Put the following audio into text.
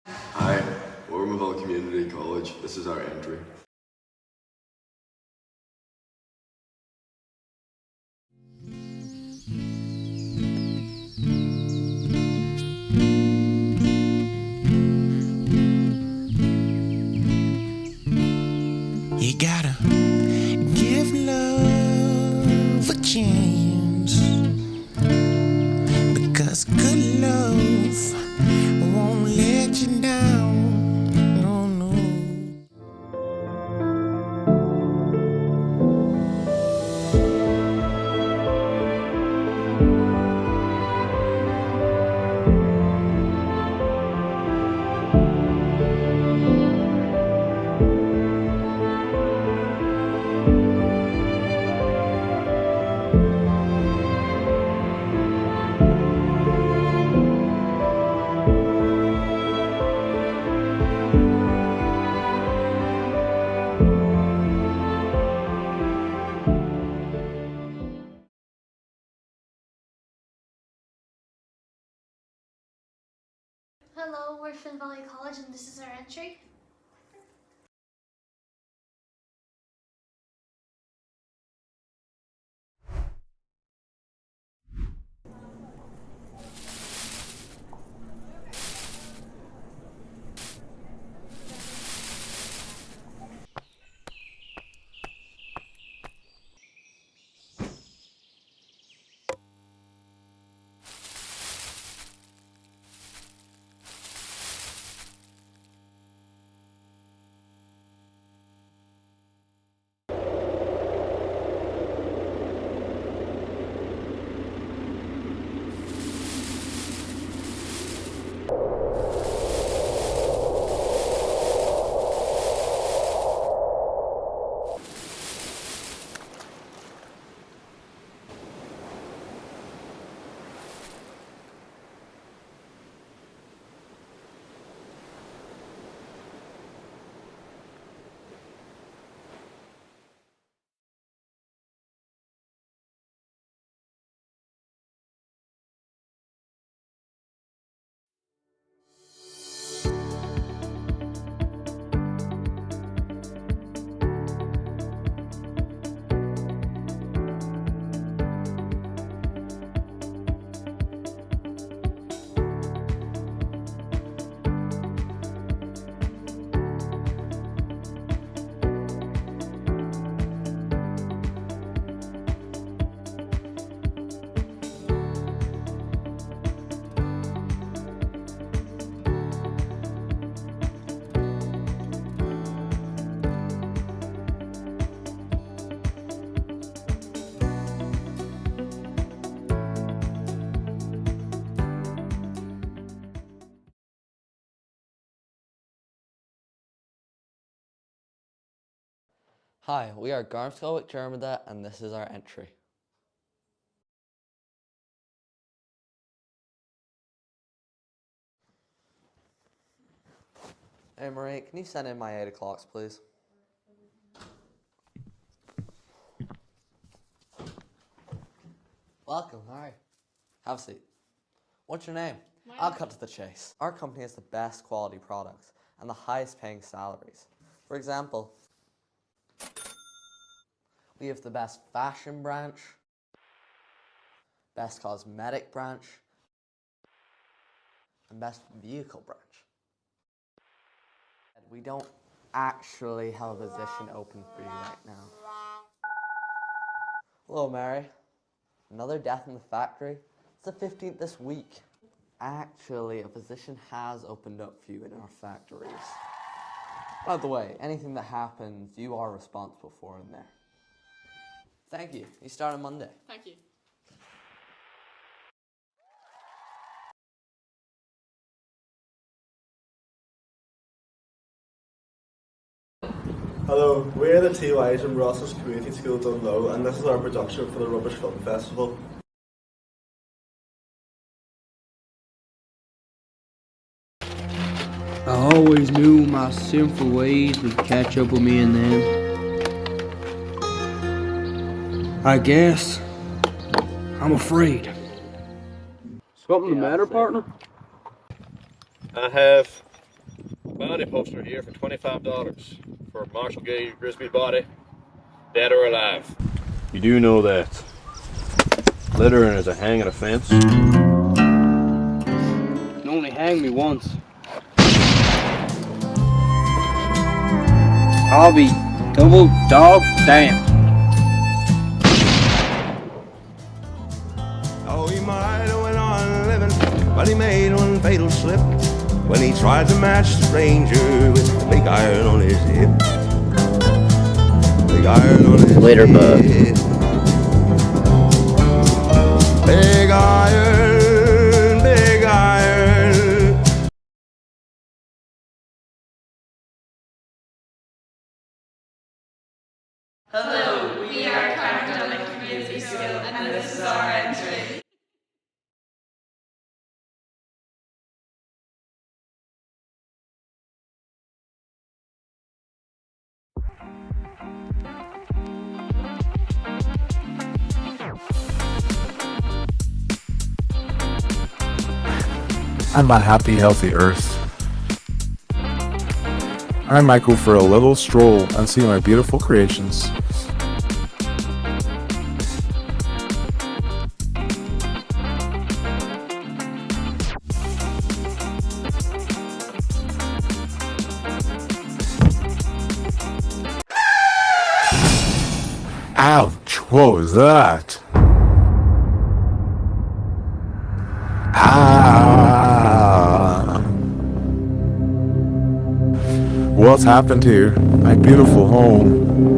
Hi, Ormaville Community College. This is our entry. You gotta give love a chance, because good love won't let you down. No, no. Hello, we're Finn Valley College and this is our entry. Hi, we are Garmscowick Germada and this is our entry. Hey Marie, can you send in my 8 o'clocks please? Welcome, hi. Have a seat. What's your name? I'll cut to the chase. Our company has the best quality products and the highest paying salaries. For example, we have the best fashion branch, best cosmetic branch, and best vehicle branch. We don't actually have a position open for you right now. Hello, Mary. Another death in the factory? It's the 15th this week. Actually, a position has opened up for you in our factories. By the way, anything that happens, you are responsible for in there. Thank you. You start on Monday. Thank you. Hello, we're the TYs from Ross's Community School Donegal, and this is our production for the Rubbish Film Festival. I always knew my sinful ways would catch up with me in the end. I guess I'm afraid. Something the matter, partner? I have bounty poster here for $25 for Marshall Gay Grisby's body, dead or alive. You do know that littering is a hanging offense? You only hang me once. I'll be double dog damn. Oh, he might have went on living, but he made one fatal slip when he tried to match the stranger with the big iron on his hip. Big iron on his Later, hip. bud. Big iron, big iron. Hello, we are County Donegal Community School, and this is our entry. On my happy, healthy earth. I might go for a little stroll and see my beautiful creations. Ouch, what was that? Ah. What's happened here? My beautiful home.